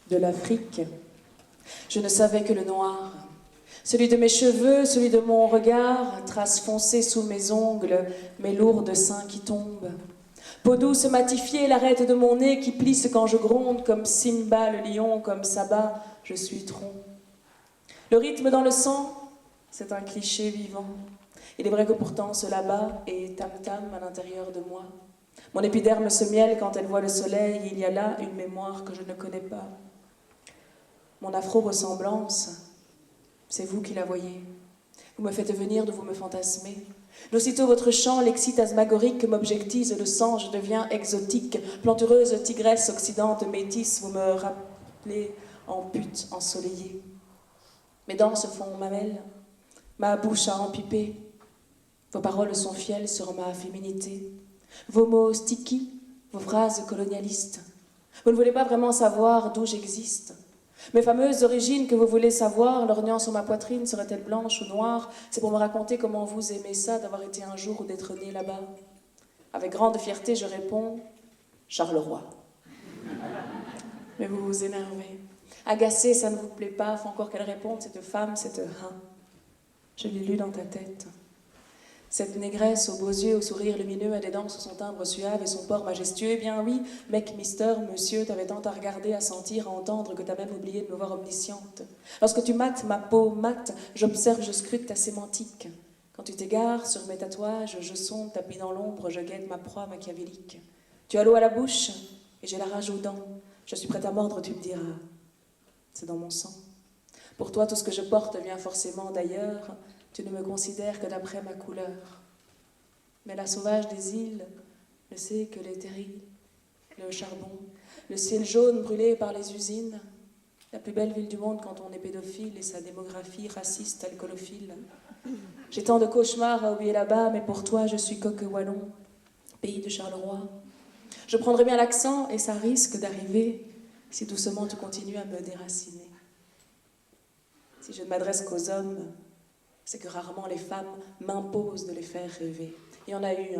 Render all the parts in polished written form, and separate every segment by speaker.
Speaker 1: de l'Afrique. Je ne savais que le noir, celui de mes cheveux, celui de mon regard, traces foncées sous mes ongles, mes lourds seins qui tombent. Peau douce matifiée, l'arête de mon nez qui plisse quand je gronde, comme Simba le lion, comme Saba, je suis tronc. Le rythme dans le sang, c'est un cliché vivant. Il est vrai que pourtant cela bat et tam-tam à l'intérieur de moi. Mon épiderme se mielle quand elle voit le soleil, il y a là une mémoire que je ne connais pas. Mon afro-ressemblance, c'est vous qui la voyez. Vous me faites venir d'où vous me fantasmez. D'aussitôt votre chant, l'excite asmagorique, m'objectise le sang, je deviens exotique. Plantureuse tigresse occidente métisse, vous me rappelez en pute ensoleillée. Mes dents se font mamelles, ma bouche a empipé. Vos paroles sont fielles sur ma féminité. Vos mots sticky, vos phrases colonialistes. Vous ne voulez pas vraiment savoir d'où j'existe. Mes fameuses origines que vous voulez savoir, lorgnant sur ma poitrine, seraient-elles blanches ou noires? C'est pour me raconter comment vous aimez ça d'avoir été un jour ou d'être né là-bas. Avec grande fierté, je réponds Charleroi. Mais vous vous énervez. Agacé, ça ne vous plaît pas. Faut encore qu'elle réponde, cette femme, cette Je l'ai lu dans ta tête. Cette négresse aux beaux yeux, au sourire lumineux, a des dents sous son timbre suave et son port majestueux. Eh bien oui, mec, mister, monsieur, t'avais tant à regarder, à sentir, à entendre que t'as même oublié de me voir omnisciente. Lorsque tu mates ma peau mate, j'observe, je scrute ta sémantique. Quand tu t'égares sur mes tatouages, je sonde, tapis dans l'ombre, je guette ma proie machiavélique. Tu as l'eau à la bouche et j'ai la rage aux dents. Je suis prête à mordre, tu me diras. C'est dans mon sang. Pour toi, tout ce que je porte vient forcément d'ailleurs. Tu ne me considères que d'après ma couleur. Mais la sauvage des îles ne sait que les terrils, le charbon, le ciel jaune brûlé par les usines, la plus belle ville du monde quand on est pédophile et sa démographie raciste, alcoolophile. J'ai tant de cauchemars à oublier là-bas, mais pour toi, je suis coq wallon, pays de Charleroi. Je prendrai bien l'accent et ça risque d'arriver si doucement tu continues à me déraciner. Si je ne m'adresse qu'aux hommes, c'est que rarement les femmes m'imposent de les faire rêver. Il y en a eu,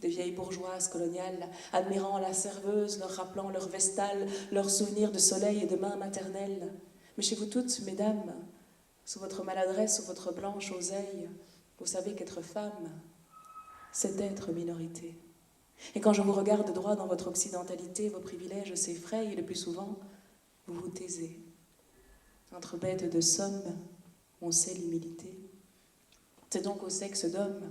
Speaker 1: des vieilles bourgeoises coloniales, admirant la serveuse, leur rappelant leur vestale, leurs souvenirs de soleil et de mains maternelles. Mais chez vous toutes, mesdames, sous votre maladresse, sous votre blanche oseille, vous savez qu'être femme, c'est être minorité. Et quand je vous regarde droit dans votre occidentalité, vos privilèges s'effrayent et le plus souvent, vous vous taisez. Entre bêtes de somme, on sait l'humilité. C'est donc au sexe d'homme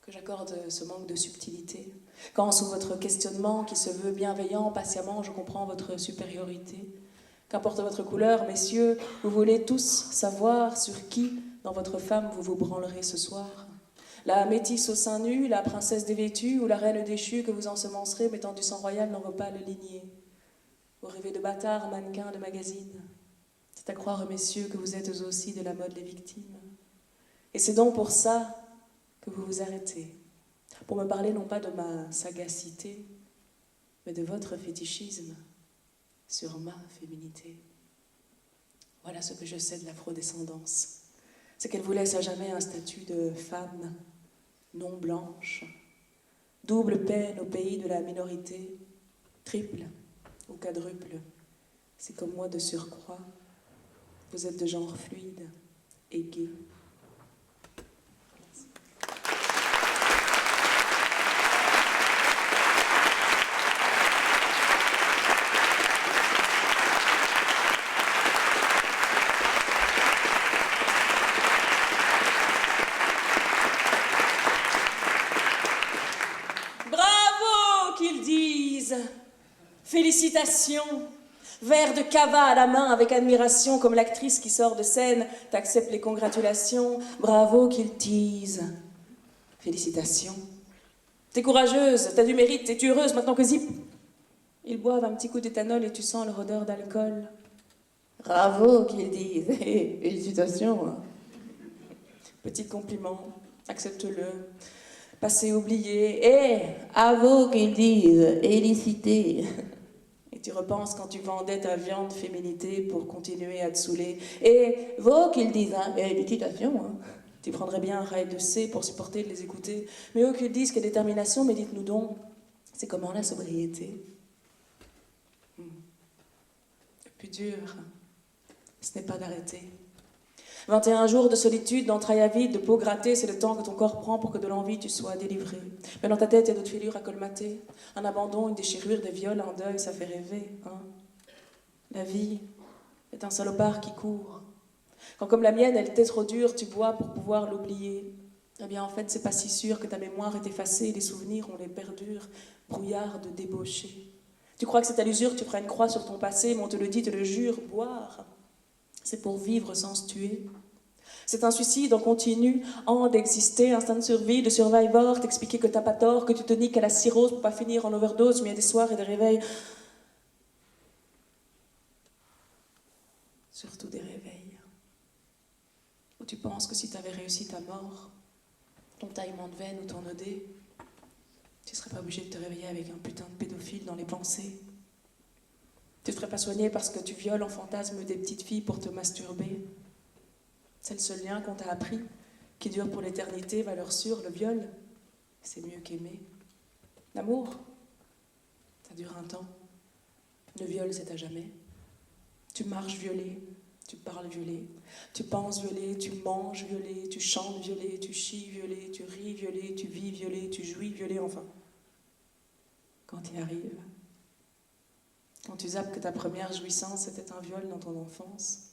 Speaker 1: que j'accorde ce manque de subtilité. Quand, sous votre questionnement qui se veut bienveillant, patiemment, je comprends votre supériorité. Qu'importe votre couleur, messieurs, vous voulez tous savoir sur qui, dans votre femme, vous vous branlerez ce soir. La métisse au sein nu, la princesse dévêtue ou la reine déchue que vous ensemencerez mettant du sang royal dans vos pâles lignées. Vous rêvez de bâtards, mannequins de magazines. C'est à croire, messieurs, que vous êtes aussi de la mode des victimes. Et c'est donc pour ça que vous vous arrêtez, pour me parler non pas de ma sagacité, mais de votre fétichisme sur ma féminité. Voilà ce que je sais de l'afrodescendance. C'est qu'elle vous laisse à jamais un statut de femme non blanche, double peine au pays de la minorité, triple ou quadruple. C'est comme moi de surcroît, vous êtes de genre fluide et gai. Félicitations, verre de cava à la main avec admiration comme l'actrice qui sort de scène, t'acceptes les congratulations, bravo qu'il tease. Félicitations. T'es courageuse, t'as du mérite, t'es heureuse maintenant que zip. Ils boivent un petit coup d'éthanol et tu sens leur odeur d'alcool. Bravo qu'ils disent, félicitations. Petit compliment, accepte-le. Passé oublié, avoue qu'ils disent, félicité. Et tu repenses quand tu vendais ta viande féminité pour continuer à te saouler. Et vaut qu'ils disent, félicitations. Tu prendrais bien un rail de C pour supporter de les écouter. Mais eux qu'ils disent, quelle détermination, mais dites-nous donc, c'est comment la sobriété? plus dur, ce n'est pas d'arrêter. 21 jours de solitude, d'entrailles à vide, de peau grattée, c'est le temps que ton corps prend pour que de l'envie tu sois délivré. Mais dans ta tête, il y a d'autres fêlures à colmater. Un abandon, une déchirure, des viols, un deuil, ça fait rêver. Hein. La vie est un salopard qui court. Quand comme la mienne, elle était trop dure, tu bois pour pouvoir l'oublier. Eh bien en fait, c'est pas si sûr que ta mémoire est effacée, les souvenirs, on les perdure, brouillard de débauché. Tu crois que c'est à l'usure que tu feras une croix sur ton passé, mais on te le dit, te le jure, boire, c'est pour vivre sans se tuer. C'est un suicide en continu, d'exister, instinct de survie, de survivor, t'expliquer que t'as pas tort, que tu te niques à la cirrhose pour pas finir en overdose, mais il y a des soirs et des réveils. Surtout des réveils. Où tu penses que si t'avais réussi ta mort, ton taillement de veine ou ton OD, tu serais pas obligé de te réveiller avec un putain de pédophile dans les pensées. Tu te ferais pas soigner parce que tu violes en fantasme des petites filles pour te masturber. C'est le seul lien qu'on t'a appris, qui dure pour l'éternité, valeur sûre, le viol, c'est mieux qu'aimer. L'amour, ça dure un temps. Le viol, c'est à jamais. Tu marches violé, tu parles violé, tu penses violé, tu manges violé, tu chantes violé, tu chies violé, tu ris violé, tu vis violé, tu jouis violé, enfin. Quand il arrive, quand tu zappes que ta première jouissance était un viol dans ton enfance,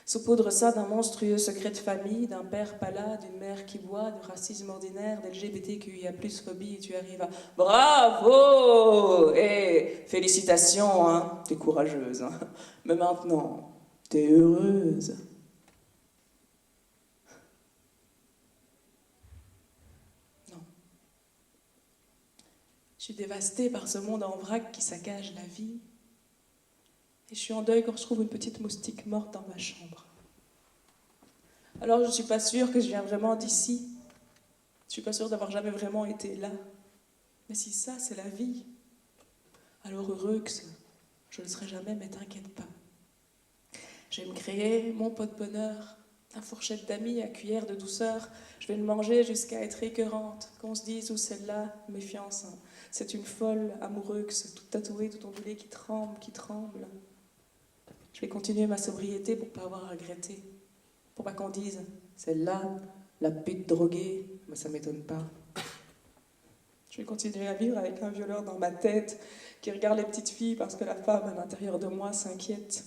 Speaker 1: saupoudre ça d'un monstrueux secret de famille, d'un père pas là, d'une mère qui boit, de racisme ordinaire, d'LGBTQIA+, phobie, et tu arrives à « Bravo !» et « Félicitations, hein, t'es courageuse, hein. Mais maintenant, t'es heureuse. » Non. Je suis dévastée par ce monde en vrac qui saccage la vie. Et je suis en deuil quand je trouve une petite moustique morte dans ma chambre. Alors je ne suis pas sûre que je viens vraiment d'ici. Je ne suis pas sûre d'avoir jamais vraiment été là. Mais si ça, c'est la vie, alors heureux que je ne le serai jamais, mais t'inquiète pas. Je vais me créer mon pot de bonheur, un fourchette d'amis à cuillère de douceur. Je vais le manger jusqu'à être écœurante, qu'on se dise où celle-là, méfiance. Hein. C'est une folle amoureuse, toute tatouée, tout ondulée, qui tremble, qui tremble. Je vais continuer ma sobriété pour ne pas avoir à regretter. Pour pas qu'on dise, celle-là, la pute droguée, mais ça m'étonne pas. Je vais continuer à vivre avec un violeur dans ma tête qui regarde les petites filles parce que la femme à l'intérieur de moi s'inquiète.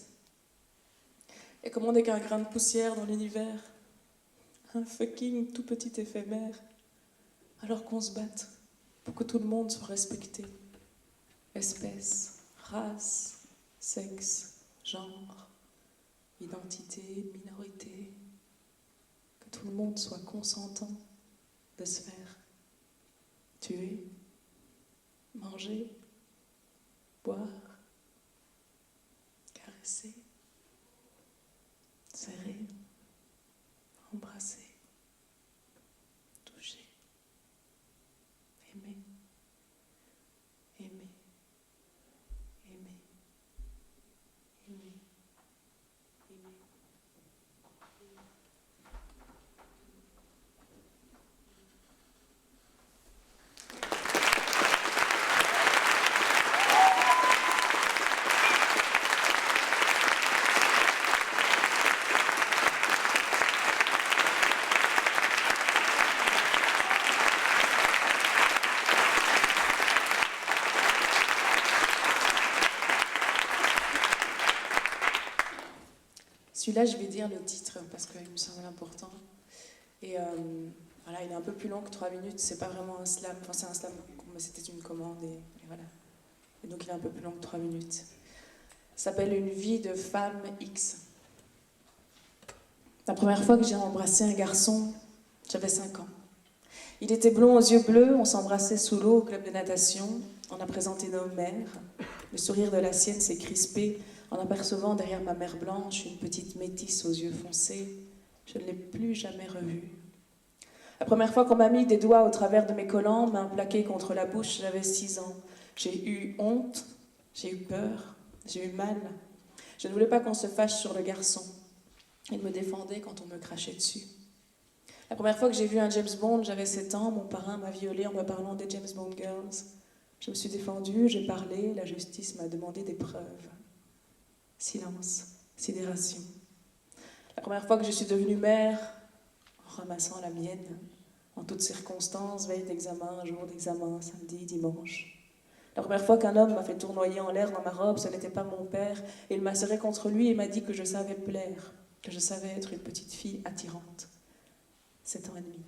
Speaker 1: Et comme on n'est qu'un grain de poussière dans l'univers, un fucking tout petit éphémère, alors qu'on se batte pour que tout le monde soit respecté. Espèce, race, sexe, genre, identité, minorité, que tout le monde soit consentant de se faire tuer, manger, boire, caresser, serrer, embrasser, toucher, aimer, aimer, aimer, aimer. Celui-là, je vais dire le titre parce qu'il me semble important. Et voilà, il est un peu plus long que 3 minutes. C'est pas vraiment un slam. Enfin, c'est un slam, mais c'était une commande. Et voilà. Et donc, il est un peu plus long que 3 minutes. Ça s'appelle Une vie de femme X. La première fois que j'ai embrassé un garçon, j'avais 5 ans. Il était blond aux yeux bleus. On s'embrassait sous l'eau au club de natation. On a présenté nos mères. Le sourire de la sienne s'est crispé en apercevant derrière ma mère blanche une petite métisse aux yeux foncés. Je ne l'ai plus jamais revue. La première fois qu'on m'a mis des doigts au travers de mes collants, main plaquée contre la bouche, j'avais 6 ans. J'ai eu honte, j'ai eu peur, j'ai eu mal. Je ne voulais pas qu'on se fâche sur le garçon. Il me défendait quand on me crachait dessus. La première fois que j'ai vu un James Bond, j'avais 7 ans, mon parrain m'a violée en me parlant des James Bond Girls. Je me suis défendue, j'ai parlé, la justice m'a demandé des preuves. Silence, sidération. La première fois que je suis devenue mère, en ramassant la mienne, en toutes circonstances, veille d'examen, jour d'examen, samedi, dimanche. La première fois qu'un homme m'a fait tournoyer en l'air dans ma robe, ce n'était pas mon père. Il m'a serré contre lui et m'a dit que je savais plaire, que je savais être une petite fille attirante. 7 ans et demi.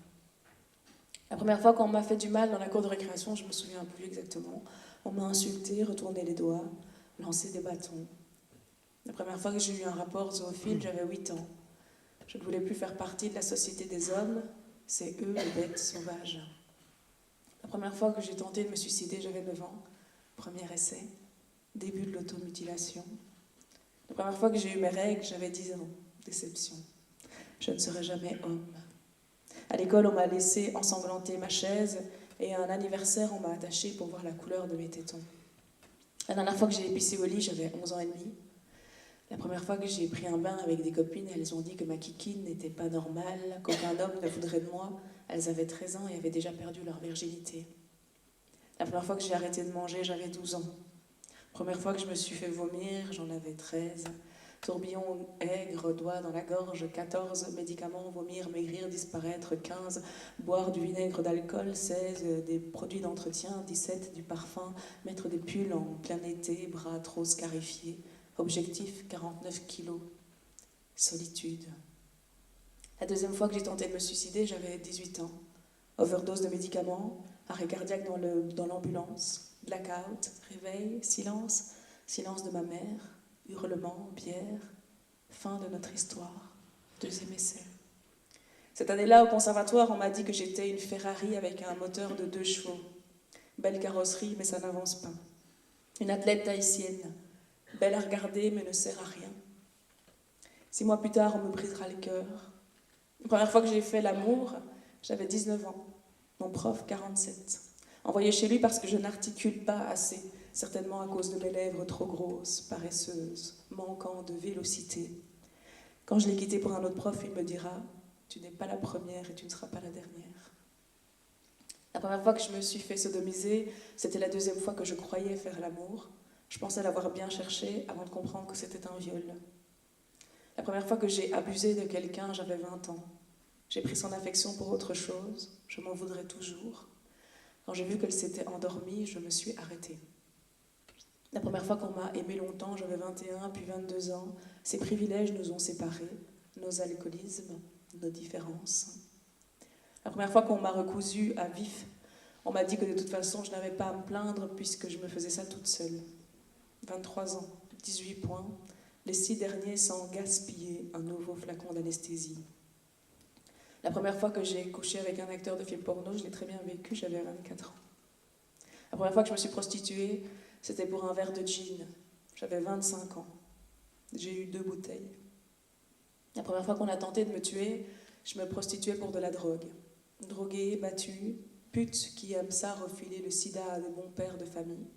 Speaker 1: La première fois qu'on m'a fait du mal dans la cour de récréation, je ne me souviens plus exactement. On m'a insulté, retourné les doigts, lancé des bâtons. La première fois que j'ai eu un rapport zoophile, j'avais 8 ans. Je ne voulais plus faire partie de la société des hommes, c'est eux les bêtes sauvages. La première fois que j'ai tenté de me suicider, j'avais 9 ans. Premier essai, début de l'automutilation. La première fois que j'ai eu mes règles, j'avais 10 ans. Déception. Je ne serai jamais homme. À l'école, on m'a laissé ensanglanter ma chaise et à un anniversaire, on m'a attachée pour voir la couleur de mes tétons. La dernière fois que j'ai pissé au lit, j'avais 11 ans et demi. La première fois que j'ai pris un bain avec des copines, elles ont dit que ma kikine n'était pas normale, qu'aucun homme ne voudrait de moi. Elles avaient 13 ans et avaient déjà perdu leur virginité. La première fois que j'ai arrêté de manger, j'avais 12 ans. La première fois que je me suis fait vomir, j'en avais 13. Tourbillon aigre, doigt dans la gorge, 14. Médicaments, vomir, maigrir, disparaître, 15. Boire du vinaigre d'alcool, 16. Des produits d'entretien, 17. Du parfum, mettre des pulls en plein été, bras trop scarifiés. Objectif, 49 kilos. Solitude. La deuxième fois que j'ai tenté de me suicider, j'avais 18 ans. Overdose de médicaments, arrêt cardiaque dans l'ambulance, blackout, réveil, silence, silence de ma mère, hurlements, bière, fin de notre histoire, deuxième essai. Cette année-là, au conservatoire, on m'a dit que j'étais une Ferrari avec un moteur de 2 chevaux. Belle carrosserie, mais ça n'avance pas. Une athlète tahitienne, belle à regarder, mais ne sert à rien. 6 mois plus tard, on me brisera le cœur. La première fois que j'ai fait l'amour, j'avais 19 ans. Mon prof, 47. Envoyé chez lui parce que je n'articule pas assez, certainement à cause de mes lèvres trop grosses, paresseuses, manquant de vélocité. Quand je l'ai quitté pour un autre prof, il me dira « Tu n'es pas la première et tu ne seras pas la dernière ». La première fois que je me suis fait sodomiser, c'était la deuxième fois que je croyais faire l'amour. Je pensais l'avoir bien cherché avant de comprendre que c'était un viol. La première fois que j'ai abusé de quelqu'un, j'avais 20 ans. J'ai pris son affection pour autre chose, je m'en voudrais toujours. Quand j'ai vu qu'elle s'était endormie, je me suis arrêtée. La première fois qu'on m'a aimé longtemps, j'avais 21 puis 22 ans. Ces privilèges nous ont séparés, nos alcoolismes, nos différences. La première fois qu'on m'a recousu à vif, on m'a dit que de toute façon, je n'avais pas à me plaindre puisque je me faisais ça toute seule. 23 ans, 18 points, les 6 derniers sans gaspiller un nouveau flacon d'anesthésie. La première fois que j'ai couché avec un acteur de film porno, je l'ai très bien vécu, j'avais 24 ans. La première fois que je me suis prostituée, c'était pour un verre de gin. J'avais 25 ans. J'ai eu 2 bouteilles. La première fois qu'on a tenté de me tuer, je me prostituais pour de la drogue. Droguée, battue, pute qui aime ça refiler le sida à des bons pères de famille.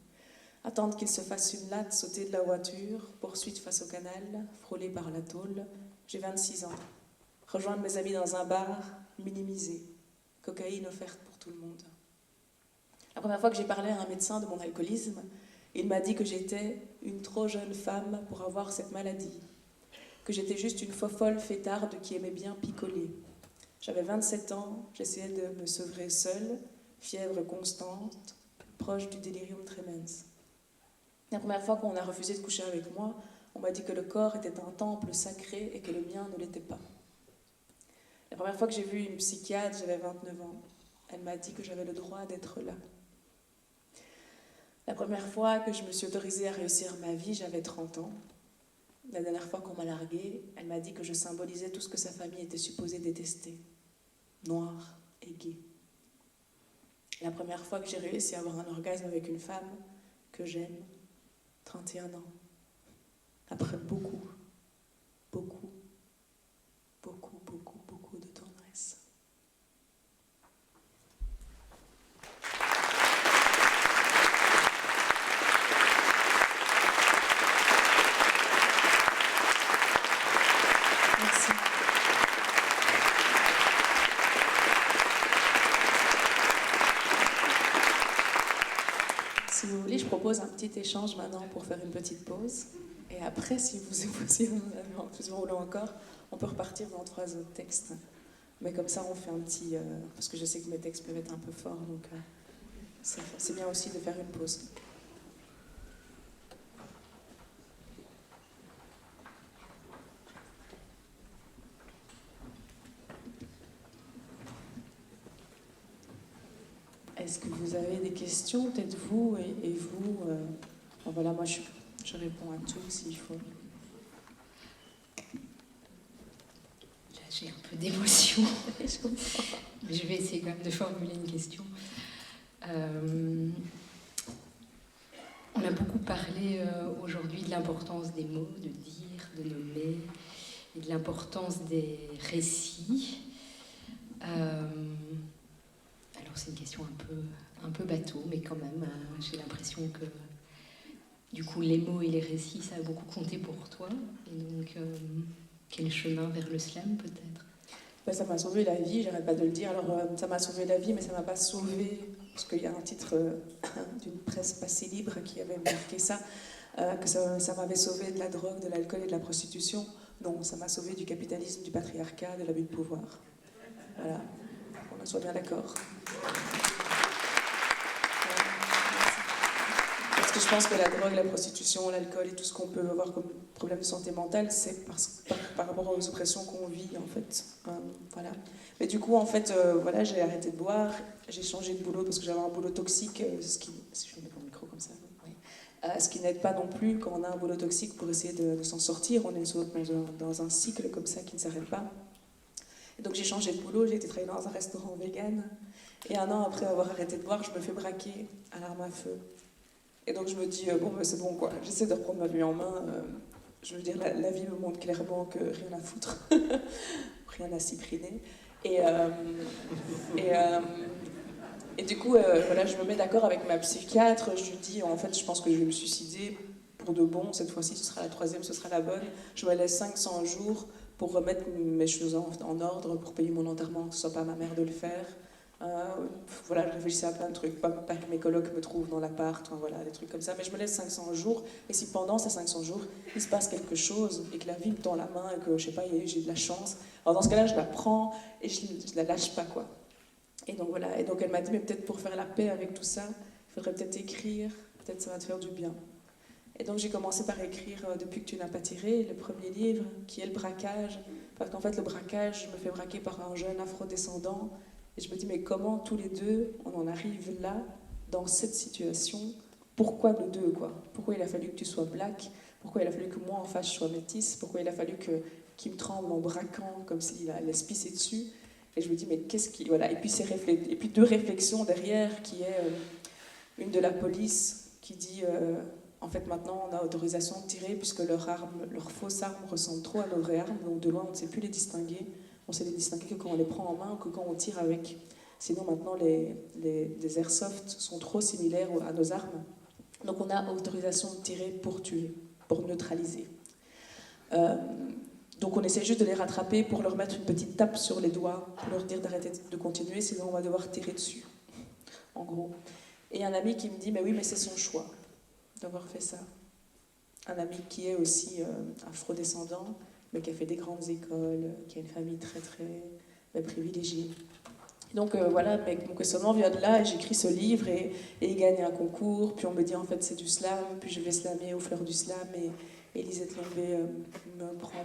Speaker 1: Attendre qu'il se fasse une latte, sauter de la voiture, poursuite face au canal, frôlée par la tôle. J'ai 26 ans. Rejoindre mes amis dans un bar, minimiser. Cocaïne offerte pour tout le monde. La première fois que j'ai parlé à un médecin de mon alcoolisme, il m'a dit que j'étais une trop jeune femme pour avoir cette maladie, que j'étais juste une fofolle fêtarde qui aimait bien picoler. J'avais 27 ans, j'essayais de me sevrer seule, fièvre constante, proche du delirium tremens. La première fois qu'on a refusé de coucher avec moi, on m'a dit que le corps était un temple sacré et que le mien ne l'était pas. La première fois que j'ai vu une psychiatre, j'avais 29 ans. Elle m'a dit que j'avais le droit d'être là. La première fois que je me suis autorisée à réussir ma vie, j'avais 30 ans. La dernière fois qu'on m'a larguée, elle m'a dit que je symbolisais tout ce que sa famille était supposée détester. Noir et gai. La première fois que j'ai réussi à avoir un orgasme avec une femme que j'aime, 31 ans. Après beaucoup de tendresse. Merci. Si vous voulez, je propose un petit échange maintenant pour faire une petite pause. Et Et après, si vous voulez encore, on peut repartir dans 3 autres textes. Mais comme ça, on fait un petit... parce que je sais que mes textes peuvent être un peu forts, donc c'est bien aussi de faire une pause. Est-ce que vous avez des questions, peut-être vous et vous bon, voilà, moi je réponds à tout s'il faut.
Speaker 2: Là, j'ai un peu d'émotion. Mais je vais essayer quand même de formuler une question. On a beaucoup parlé aujourd'hui de l'importance des mots, de dire, de nommer, et de l'importance des récits. Alors c'est une question un peu bateau, mais quand même, j'ai l'impression que du coup les mots et les récits, ça a beaucoup compté pour toi. Et donc, quel chemin vers le slam peut-être?
Speaker 1: Ben, ça m'a sauvé la vie, j'arrête pas de le dire. Alors ça m'a sauvé la vie, mais ça m'a pas sauvé, parce qu'il y a un titre d'une presse pas si libre qui avait marqué ça, que ça m'avait sauvé de la drogue, de l'alcool et de la prostitution. Non, ça m'a sauvé du capitalisme, du patriarcat, de l'abus de pouvoir. Voilà, qu'on en soit bien d'accord. Parce que je pense que la drogue, la prostitution, l'alcool et tout ce qu'on peut avoir comme problème de santé mentale, c'est par rapport aux oppressions qu'on vit, en fait. Voilà. Mais du coup, en fait, voilà, j'ai arrêté de boire, j'ai changé de boulot parce que j'avais un boulot toxique, si je vais mettre mon micro comme ça, oui. Ce qui n'aide pas non plus quand on a un boulot toxique pour essayer de s'en sortir. On est dans un cycle comme ça qui ne s'arrête pas. Et donc j'ai changé de boulot, j'ai été travailler dans un restaurant vegan. Et 1 an après avoir arrêté de boire, je me fais braquer à l'arme à feu. Et donc je me dis, bon, ben, c'est bon quoi, j'essaie de reprendre ma vie en main. Je veux dire, la vie me montre clairement que rien à foutre, rien à cypriner. Et du coup, voilà, je me mets d'accord avec ma psychiatre, je lui dis, en fait, je pense que je vais me suicider pour de bon, cette fois-ci, ce sera la 3e, ce sera la bonne. Je me laisse 500 jours pour remettre mes choses en ordre, pour payer mon enterrement, que ce soit pas ma mère de le faire. Voilà, je réfléchissais à plein de trucs, pas que mes colocs me trouvent dans l'appart, voilà, des trucs comme ça, mais je me laisse 500 jours, et si pendant ces 500 jours, il se passe quelque chose, et que la vie me tend la main, et que, je sais pas, j'ai de la chance, alors dans ce cas-là, je la prends, et je la lâche pas, quoi. Et donc voilà, et donc elle m'a dit, mais peut-être pour faire la paix avec tout ça, il faudrait peut-être écrire, peut-être ça va te faire du bien. Et donc j'ai commencé par écrire Depuis que tu n'as pas tiré, le premier livre, qui est le braquage, parce qu'en fait le braquage, je me fais braquer par un jeune afrodescendant. Et je me dis, mais comment tous les deux, on en arrive là, dans cette situation? Pourquoi nous deux, quoi? Pourquoi il a fallu que tu sois black? Pourquoi il a fallu que moi, en face, je sois métisse? Pourquoi il a fallu qu'il me tremble en braquant, comme s'il allait se pisser dessus? Et je me dis, mais qu'est-ce qui... Voilà. Et puis 2 réflexions derrière, qui est une de la police, qui dit, en fait, maintenant, on a autorisation de tirer, puisque leur fausse arme ressemble trop à nos vraies armes, donc de loin, on ne sait plus les distinguer. On sait les distinguer que quand on les prend en main ou que quand on tire avec. Sinon, maintenant, les airsoft sont trop similaires à nos armes. Donc, on a autorisation de tirer pour tuer, pour neutraliser. Donc, on essaie juste de les rattraper pour leur mettre une petite tape sur les doigts, pour leur dire d'arrêter de continuer, sinon on va devoir tirer dessus, en gros. Et un ami qui me dit, mais oui, mais c'est son choix d'avoir fait ça. Un ami qui est aussi afrodescendant, mais qui a fait des grandes écoles, qui a une famille très très privilégiée. Donc voilà, mon questionnement vient de là, et j'écris ce livre, et il gagne un concours, puis on me dit en fait c'est du slam, puis je vais slammer aux Fleurs du Slam, et Lisette Lombé me prend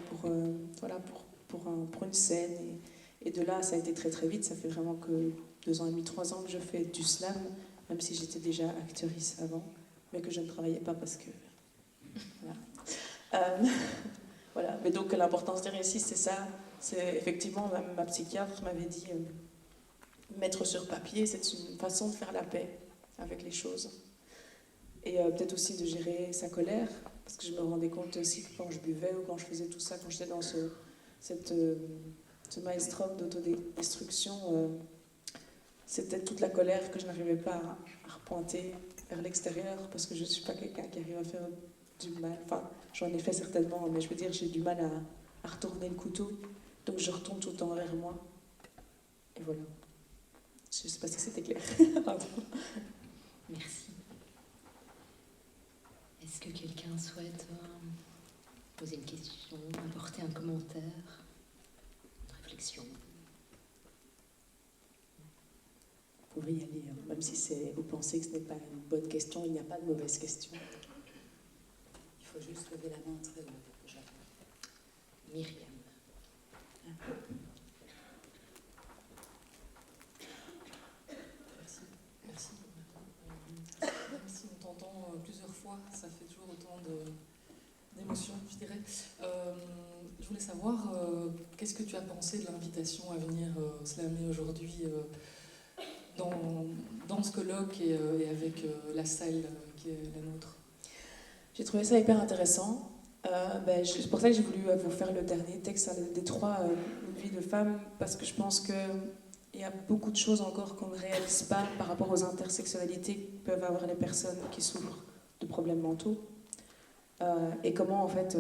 Speaker 1: pour une scène, et de là ça a été très très vite, ça fait vraiment que 2 ans et demi, 3 ans que je fais du slam, même si j'étais déjà actrice avant, mais que je ne travaillais pas parce que... Voilà. Voilà. Mais donc l'importance des récits, c'est ça. C'est effectivement, ma psychiatre m'avait dit, mettre sur papier, c'est une façon de faire la paix avec les choses. Et peut-être aussi de gérer sa colère, parce que je me rendais compte aussi que quand je buvais ou quand je faisais tout ça, quand j'étais dans ce maelstrom d'autodestruction, c'était toute la colère que je n'arrivais pas à repointer vers l'extérieur, parce que je ne suis pas quelqu'un qui arrive à faire du mal. Enfin, j'en ai fait certainement, mais je veux dire, j'ai du mal à retourner le couteau. Donc je retourne tout le temps vers moi. Et voilà. Je ne sais pas si c'était clair. Pardon.
Speaker 2: Merci. Est-ce que quelqu'un souhaite poser une question, apporter un commentaire, une réflexion.
Speaker 1: Vous pouvez y aller, hein. Même si vous pensez que ce n'est pas une bonne question, il n'y a pas de mauvaise question. Il faut juste lever la main très haut pour que j'aille.
Speaker 2: Myriam.
Speaker 3: Merci. Même si on t'entend plusieurs fois, ça fait toujours autant d'émotions, je dirais. Je voulais savoir, qu'est-ce que tu as pensé de l'invitation à venir slammer aujourd'hui dans ce colloque et avec la salle qui est la nôtre?
Speaker 1: J'ai trouvé ça hyper intéressant. C'est pour ça que j'ai voulu vous faire le dernier texte des trois, Une vie de femme, parce que je pense qu'il y a beaucoup de choses encore qu'on ne réalise pas par rapport aux intersectionnalités que peuvent avoir les personnes qui souffrent de problèmes mentaux. Et comment, en fait,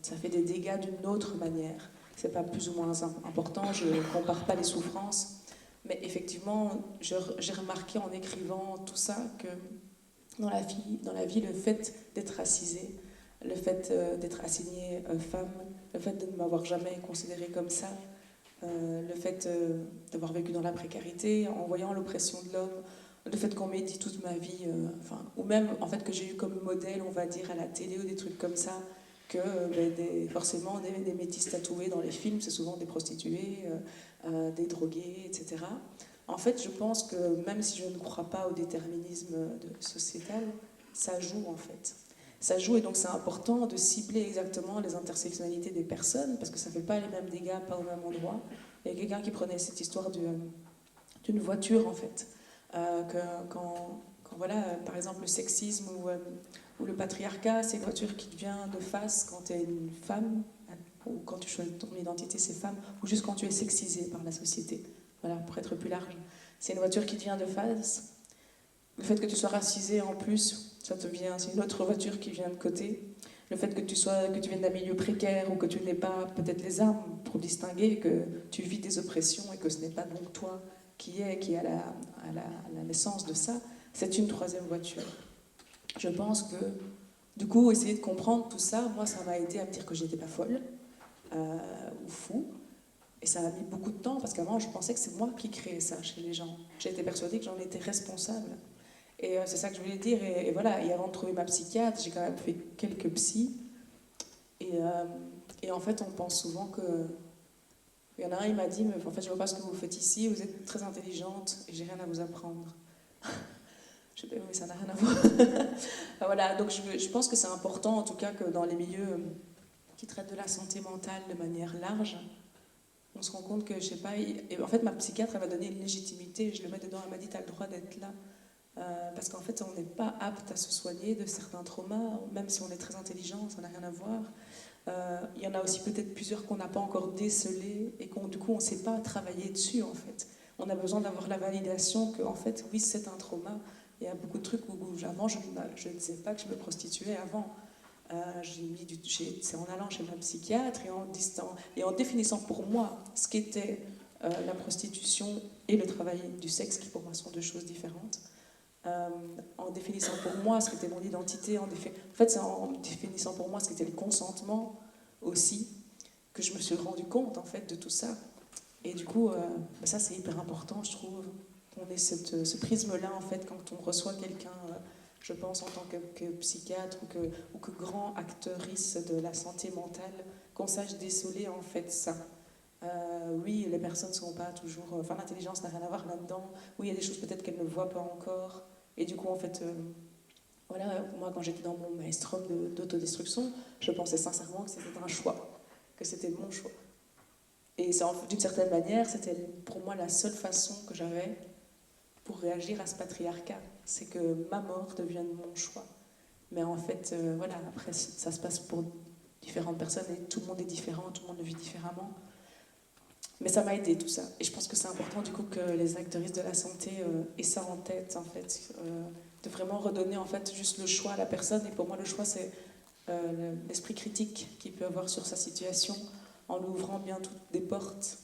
Speaker 1: ça fait des dégâts d'une autre manière. C'est pas plus ou moins important, je ne compare pas les souffrances. Mais effectivement, j'ai remarqué en écrivant tout ça que dans la vie, le fait d'être racisée, le fait d'être assignée femme, le fait de ne m'avoir jamais considérée comme ça, le fait d'avoir vécu dans la précarité, en voyant l'oppression de l'homme, le fait qu'on m'ait dit toute ma vie, ou même en fait que j'ai eu comme modèle, on va dire, à la télé ou des trucs comme ça, que forcément des métis tatoués dans les films, c'est souvent des prostituées, des drogués, etc. En fait, je pense que même si je ne crois pas au déterminisme sociétal, ça joue en fait. Ça joue et donc c'est important de cibler exactement les intersectionnalités des personnes parce que ça ne fait pas les mêmes dégâts, pas au même endroit. Il y a quelqu'un qui prenait cette histoire d'une voiture en fait. Quand voilà, par exemple le sexisme ou le patriarcat, c'est une voiture qui te vient de face quand tu es une femme, ou quand tu choisis ton identité c'est femme, ou juste quand tu es sexisée par la société, voilà, pour être plus large. C'est une voiture qui te vient de face. Le fait que tu sois racisée en plus, c'est une autre voiture qui vient de côté. Le fait que tu viennes d'un milieu précaire ou que tu n'aies pas peut-être les armes pour distinguer que tu vis des oppressions et que ce n'est pas donc toi qui est à la naissance de ça, c'est une troisième voiture. Je pense que, du coup, essayer de comprendre tout ça, moi, ça m'a aidé à me dire que j'étais pas folle ou fou. Et ça a mis beaucoup de temps, parce qu'avant, je pensais que c'est moi qui créais ça chez les gens. J'étais persuadée que j'en étais responsable. Et c'est ça que je voulais dire. Et voilà, et avant de trouver ma psychiatre, j'ai quand même fait quelques psys. Et en fait, on pense souvent que... Il y en a un, il m'a dit, mais en fait, je vois pas ce que vous faites ici, vous êtes très intelligente et j'ai rien à vous apprendre. Je dis, oui, ça n'a rien à voir. Voilà, donc je pense que c'est important, en tout cas, que dans les milieux qui traitent de la santé mentale de manière large, on se rend compte que, je sais pas, et en fait, ma psychiatre, elle m'a donné une légitimité, je le mets dedans, elle m'a dit, t'as le droit d'être là. Parce qu'en fait, on n'est pas apte à se soigner de certains traumas, même si on est très intelligent, ça n'a rien à voir. Il y en a aussi peut-être plusieurs qu'on n'a pas encore décelés et qu'on du coup on ne sait pas travailler dessus en fait. On a besoin d'avoir la validation que en fait oui c'est un trauma. Il y a beaucoup de trucs où avant je ne sais pas que je me prostituais avant. C'est en allant chez ma psychiatre et en définissant pour moi ce qu'était la prostitution et le travail du sexe qui pour moi sont deux choses différentes. En définissant pour moi ce qu'était mon identité, en fait c'est en définissant pour moi ce qu'était le consentement aussi que je me suis rendu compte en fait de tout ça. Et du coup, ça c'est hyper important, je trouve, qu'on ait ce prisme-là en fait quand on reçoit quelqu'un, je pense en tant que psychiatre ou que grand acteuriste de la santé mentale, qu'on sache déceler en fait ça. Oui, les personnes ne sont pas toujours... Enfin, l'intelligence n'a rien à voir là-dedans. Oui, il y a des choses peut-être qu'elles ne voient pas encore. Et du coup, en fait, voilà, moi, quand j'étais dans mon maelstrom d'autodestruction, je pensais sincèrement que c'était un choix, que c'était mon choix. Et d'une certaine manière, c'était pour moi la seule façon que j'avais pour réagir à ce patriarcat. C'est que ma mort devienne mon choix. Mais en fait, voilà, après, ça se passe pour différentes personnes et tout le monde est différent, tout le monde le vit différemment. Mais ça m'a aidé tout ça. Et je pense que c'est important du coup que les actrices de la santé aient ça en tête, en fait. De vraiment redonner en fait juste le choix à la personne. Et pour moi, le choix, c'est l'esprit critique qu'il peut avoir sur sa situation en lui ouvrant bien toutes des portes.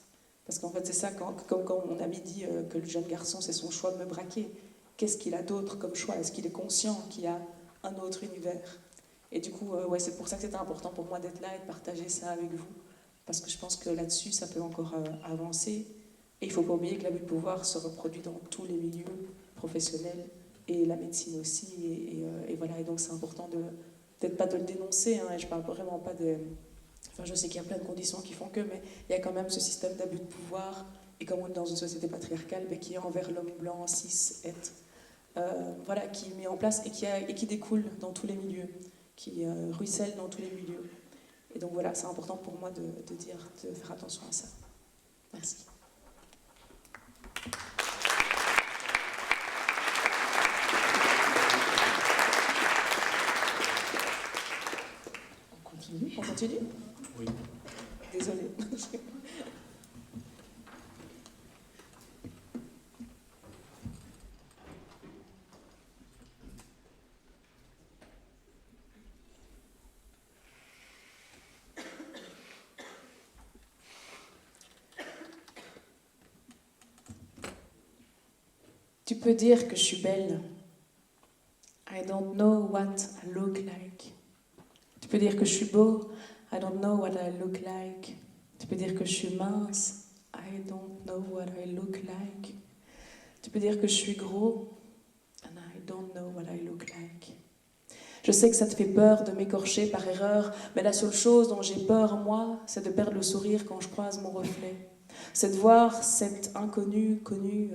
Speaker 1: Parce qu'en fait, c'est ça, comme quand mon ami dit que le jeune garçon, c'est son choix de me braquer. Qu'est-ce qu'il a d'autre comme choix? Est-ce qu'il est conscient qu'il y a un autre univers? Et du coup, ouais, c'est pour ça que c'était important pour moi d'être là et de partager ça avec vous. Parce que je pense que là-dessus, ça peut encore avancer. Et il ne faut pas oublier que l'abus de pouvoir se reproduit dans tous les milieux professionnels et la médecine aussi. Et voilà, et donc c'est important de, peut-être pas de le dénoncer, hein, et je parle vraiment pas de... Enfin, je sais qu'il y a plein de conditions qui font que, mais il y a quand même ce système d'abus de pouvoir, et comme on est dans une société patriarcale, mais qui est envers l'homme blanc, cis, het, voilà, qui est mis en place et qui découle dans tous les milieux, qui ruisselle dans tous les milieux. Et donc voilà, c'est important pour moi de dire, de faire attention à ça. Merci. On continue?
Speaker 4: Oui.
Speaker 1: Désolée. Tu peux dire que je suis belle. I don't know what I look like. Tu peux dire que je suis beau. I don't know what I look like. Tu peux dire que je suis mince. I don't know what I look like. Tu peux dire que je suis gros. And I don't know what I look like. Je sais que ça te fait peur de m'écorcher par erreur, mais la seule chose dont j'ai peur, moi, c'est de perdre le sourire quand je croise mon reflet. C'est de voir cet inconnu connu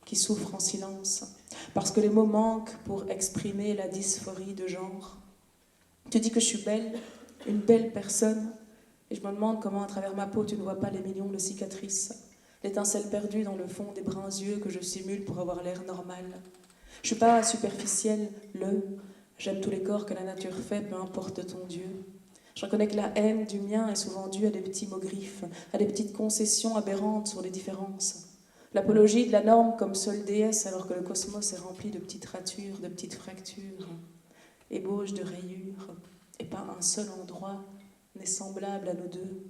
Speaker 1: qui souffre en silence, parce que les mots manquent pour exprimer la dysphorie de genre. Tu dis que je suis belle, une belle personne, et je me demande comment à travers ma peau tu ne vois pas les millions de cicatrices, l'étincelle perdue dans le fond des bruns yeux que je simule pour avoir l'air normal. Je suis pas superficielle, j'aime tous les corps que la nature fait, peu importe ton Dieu. Je reconnais que la haine du mien est souvent due à des petits mots griffes, à des petites concessions aberrantes sur les différences. L'apologie de la norme comme seule déesse alors que le cosmos est rempli de petites ratures, de petites fractures, ébauches de rayures, et pas un seul endroit n'est semblable à nous deux.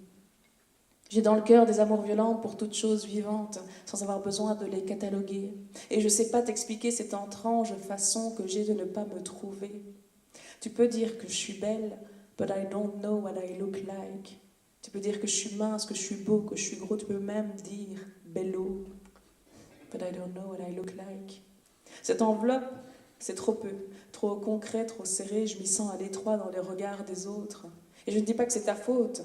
Speaker 1: J'ai dans le cœur des amours violentes pour toutes choses vivantes, sans avoir besoin de les cataloguer. Et je ne sais pas t'expliquer cette étrange façon que j'ai de ne pas me trouver. Tu peux dire que je suis belle, but I don't know what I look like. Tu peux dire que je suis mince, que je suis beau, que je suis gros. Tu peux même dire bello, but I don't know what I look like. Cette enveloppe, c'est trop peu, trop concret, trop serré. Je m'y sens à l'étroit dans les regards des autres. Et je ne dis pas que c'est ta faute.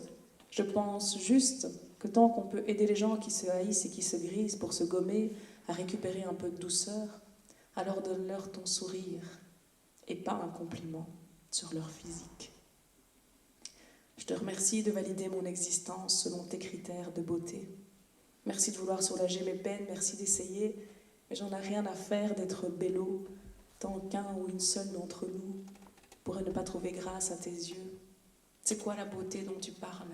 Speaker 1: Je pense juste que tant qu'on peut aider les gens qui se haïssent et qui se grisent pour se gommer à récupérer un peu de douceur, alors donne-leur ton sourire et pas un compliment sur leur physique. Je te remercie de valider mon existence selon tes critères de beauté. Merci de vouloir soulager mes peines, merci d'essayer, mais j'en ai rien à faire d'être bello tant qu'un ou une seule d'entre nous pourrait ne pas trouver grâce à tes yeux. C'est quoi la beauté dont tu parles ?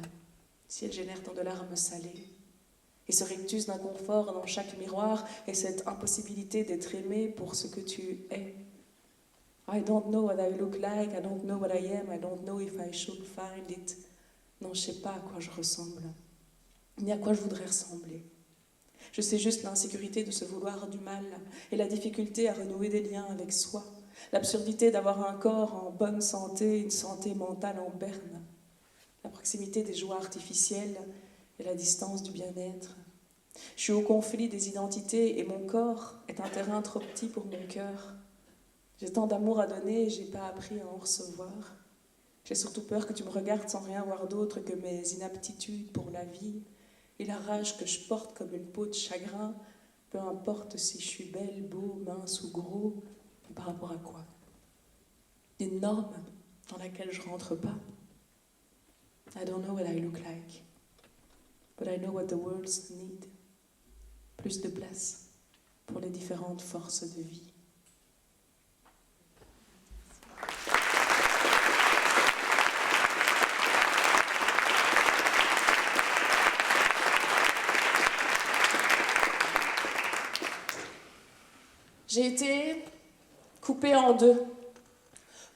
Speaker 1: Si elle génère tant de larmes salées, et ce rictus d'inconfort dans chaque miroir, et cette impossibilité d'être aimé pour ce que tu es. I don't know what I look like, I don't know what I am, I don't know if I should find it. Non, je ne sais pas à quoi je ressemble, ni à quoi je voudrais ressembler. Je sais juste l'insécurité de se vouloir du mal, et la difficulté à renouer des liens avec soi, l'absurdité d'avoir un corps en bonne santé, une santé mentale en berne, la proximité des joies artificielles et la distance du bien-être. Je suis au conflit des identités et mon corps est un terrain trop petit pour mon cœur. J'ai tant d'amour à donner et j'ai pas appris à en recevoir. J'ai surtout peur que tu me regardes sans rien voir d'autre que mes inaptitudes pour la vie et la rage que je porte comme une peau de chagrin, peu importe si je suis belle, beau, mince ou gros, par rapport à quoi. Une norme dans laquelle je rentre pas. I don't know what I look like, but I know what the worlds need. Plus de place pour les différentes forces de vie. J'ai été coupée en deux.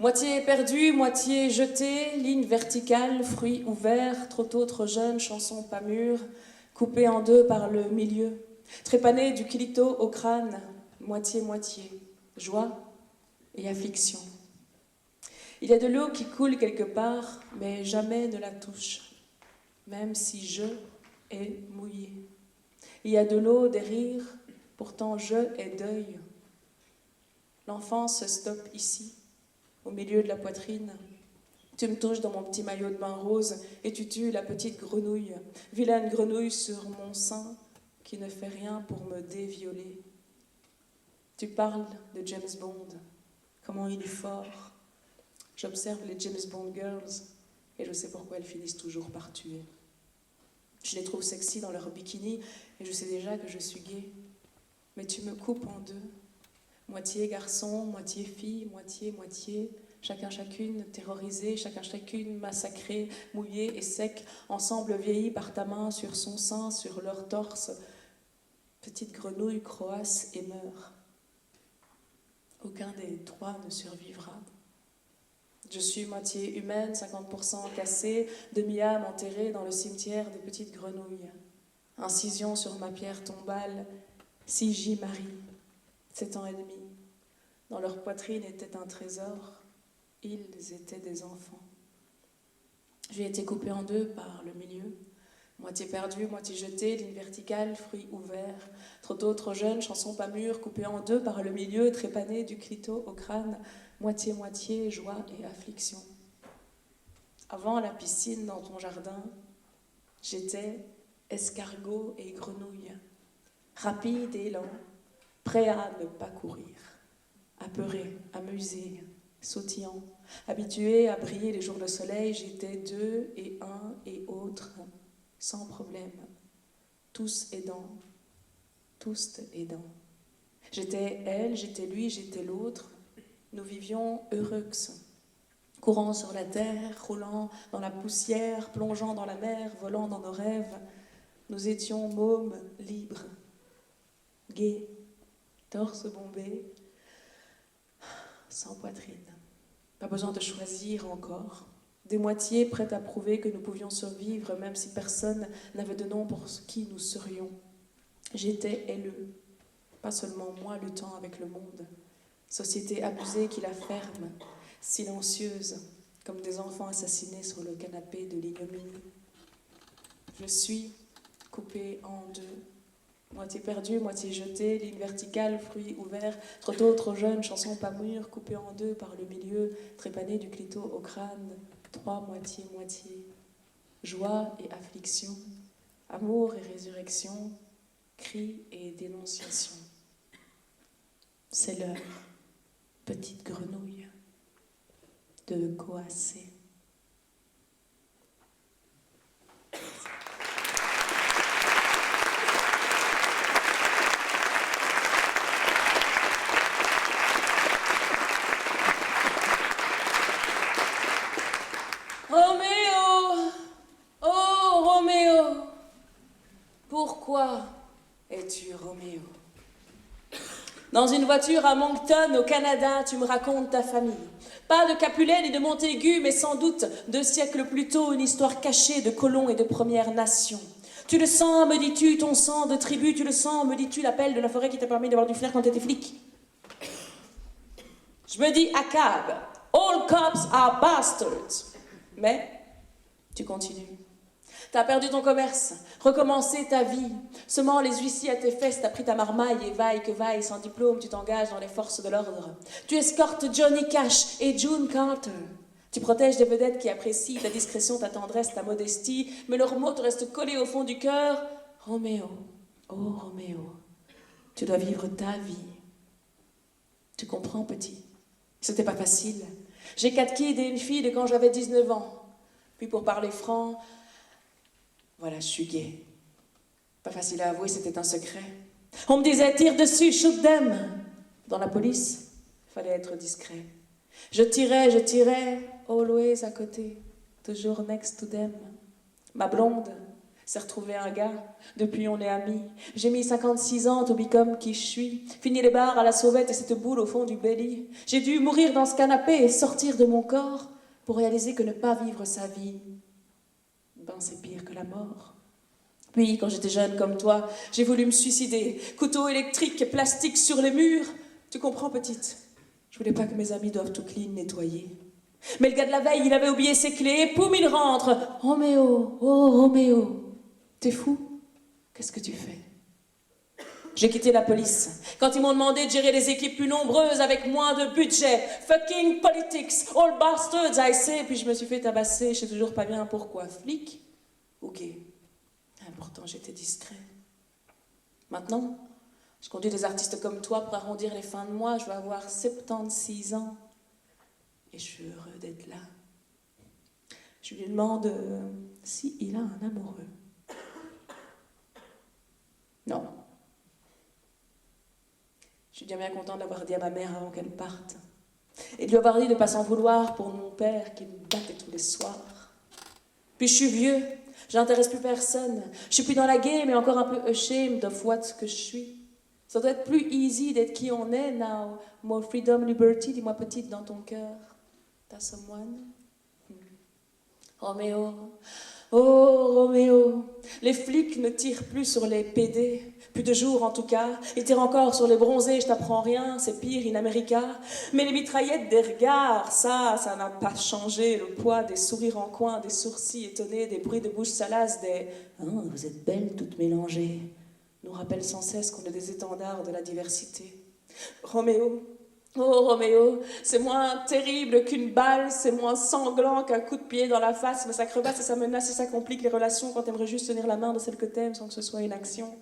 Speaker 1: Moitié perdue, moitié jetée, ligne verticale, fruit ouvert, trop tôt, trop jeune, chanson pas mûre, coupée en deux par le milieu, trépanée du clito au crâne, moitié-moitié, joie et affliction. Il y a de l'eau qui coule quelque part, mais jamais ne la touche, même si je est mouillé. Il y a de l'eau, des rires, pourtant je est deuil. L'enfance se stoppe ici, au milieu de la poitrine. Tu me touches dans mon petit maillot de bain rose et tu tues la petite grenouille, vilaine grenouille sur mon sein qui ne fait rien pour me dévioler. Tu parles de James Bond, comment il est fort. J'observe les James Bond girls et je sais pourquoi elles finissent toujours par tuer. Je les trouve sexy dans leur bikini et je sais déjà que je suis gay. Mais tu me coupes en deux, moitié garçon, moitié fille, moitié, chacun chacune terrorisé, chacun chacune massacré, mouillé et sec, ensemble vieillis par ta main sur son sein, sur leur torse. Petite grenouille croasse et meurt. Aucun des trois ne survivra. Je suis moitié humaine, 50% cassée, demi-âme enterrée dans le cimetière des petites grenouilles. Incision sur ma pierre tombale, C.J. Marie, 7 ans et demi. Dans leur poitrine était un trésor, ils étaient des enfants. J'ai été coupée en deux par le milieu, moitié perdue, moitié jetée, ligne verticale, fruits ouverts. Trop tôt, trop jeune, chanson pas mûre, coupée en deux par le milieu, trépanée du clito au crâne, moitié, joie et affliction. Avant la piscine dans ton jardin, j'étais escargot et grenouille, rapide et lent, prêt à ne pas courir, apeuré, amusé, sautillant, habitué à briller les jours de soleil, j'étais deux et un et autre, sans problème, tous aidants. J'étais elle, j'étais lui, j'étais l'autre. Nous vivions heureux, courant sur la terre, roulant dans la poussière, plongeant dans la mer, volant dans nos rêves. Nous étions mômes, libres, gais, torse bombé, sans poitrine. Pas besoin de choisir encore. Des moitiés prêtes à prouver que nous pouvions survivre, même si personne n'avait de nom pour qui nous serions. J'étais elle, pas seulement moi luttant avec le monde. Société abusée qui la ferme, silencieuse, comme des enfants assassinés sur le canapé de l'ignominie. Je suis coupée en deux, moitié perdue, moitié jetée, ligne verticale, fruits ouverts, trop tôt, trop jeune, chanson pas mûre, coupée en deux par le milieu, trépanée du clito au crâne, trois moitié, joie et affliction, amour et résurrection, cri et dénonciation. C'est l'heure, petite grenouille, de coasser. Roméo, oh Roméo, pourquoi es-tu Roméo? Dans une voiture à Moncton, au Canada, tu me racontes ta famille. Pas de Capulet ni de Montaigu, mais sans doute 2 siècles plus tôt, une histoire cachée de colons et de Premières Nations. Tu le sens, me dis-tu, ton sang de tribu, tu le sens, me dis-tu, l'appel de la forêt qui t'a permis d'avoir du flair quand t'étais flic. Je me dis, Akab, all cops are bastards. Mais tu continues. T'as perdu ton commerce, recommencé ta vie, semant les huissiers à tes fesses, t'as pris ta marmaille et vaille que vaille, sans diplôme, tu t'engages dans les forces de l'ordre. Tu escortes Johnny Cash et June Carter. Tu protèges des vedettes qui apprécient ta discrétion, ta tendresse, ta modestie, mais leurs mots te restent collés au fond du cœur. Roméo, oh Roméo, tu dois vivre ta vie. Tu comprends, petit? C'était pas facile. J'ai 4 kids et une fille de quand j'avais 19 ans. Puis pour parler franc, voilà, je suis gay. Pas facile à avouer, c'était un secret. On me disait, tire dessus, shoot them. Dans la police, fallait être discret. Je tirais, always à côté, toujours next to them. Ma blonde s'est retrouvée un gars, depuis on est amis. J'ai mis 56 ans to become qui je suis. Fini les bars à la sauvette et cette boule au fond du belly. J'ai dû mourir dans ce canapé et sortir de mon corps pour réaliser que ne pas vivre sa vie, ben c'est pire que la mort. Puis, quand j'étais jeune comme toi, j'ai voulu me suicider. Couteau électrique et plastique sur les murs. Tu comprends, petite? Je voulais pas que mes amis doivent tout clean nettoyer. Mais le gars de la veille, il avait oublié ses clés, poum, il rentre. Roméo, oh Roméo, t'es fou? Qu'est-ce que tu fais? J'ai quitté la police. Quand ils m'ont demandé de gérer des équipes plus nombreuses avec moins de budget. Fucking politics, all bastards, I say. Puis je me suis fait tabasser, je sais toujours pas bien pourquoi. Flic ou gay? Pourtant j'étais discret. Maintenant, je conduis des artistes comme toi pour arrondir les fins de mois. Je vais avoir 76 ans. Et je suis heureux d'être là. Je lui demande s'il a un amoureux. Non. Je suis bien content de l'avoir dit à ma mère avant qu'elle parte. Et de lui avoir dit de ne pas s'en vouloir pour mon père qui me battait tous les soirs. Puis je suis vieux, j'intéresse plus personne. Je suis plus dans la game, mais encore un peu ashamed of what que je suis. Ça doit être plus easy d'être qui on est now. More freedom, liberty, dis-moi petite dans ton cœur. T'as someone? Roméo, oh Roméo, les flics ne tirent plus sur les PD, plus de jours en tout cas, ils tirent encore sur les bronzés, je t'apprends rien, c'est pire in America, mais les mitraillettes des regards, ça n'a pas changé, le poids des sourires en coin, des sourcils étonnés, des bruits de bouche salace, des « Oh, vous êtes belles toutes mélangées », nous rappellent sans cesse qu'on est des étendards de la diversité. Roméo, oh Roméo, c'est moins terrible qu'une balle, c'est moins sanglant qu'un coup de pied dans la face, mais ça crevasse et ça menace et ça complique les relations quand t'aimerais juste tenir la main de celle que t'aimes sans que ce soit une action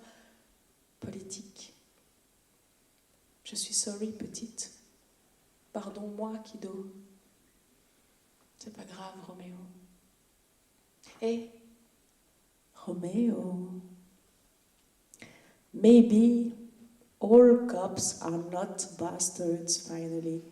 Speaker 1: politique. Je suis sorry, petite. Pardon-moi, Kido. C'est pas grave, Roméo. Hey, Roméo. Maybe all cops are not bastards, finally.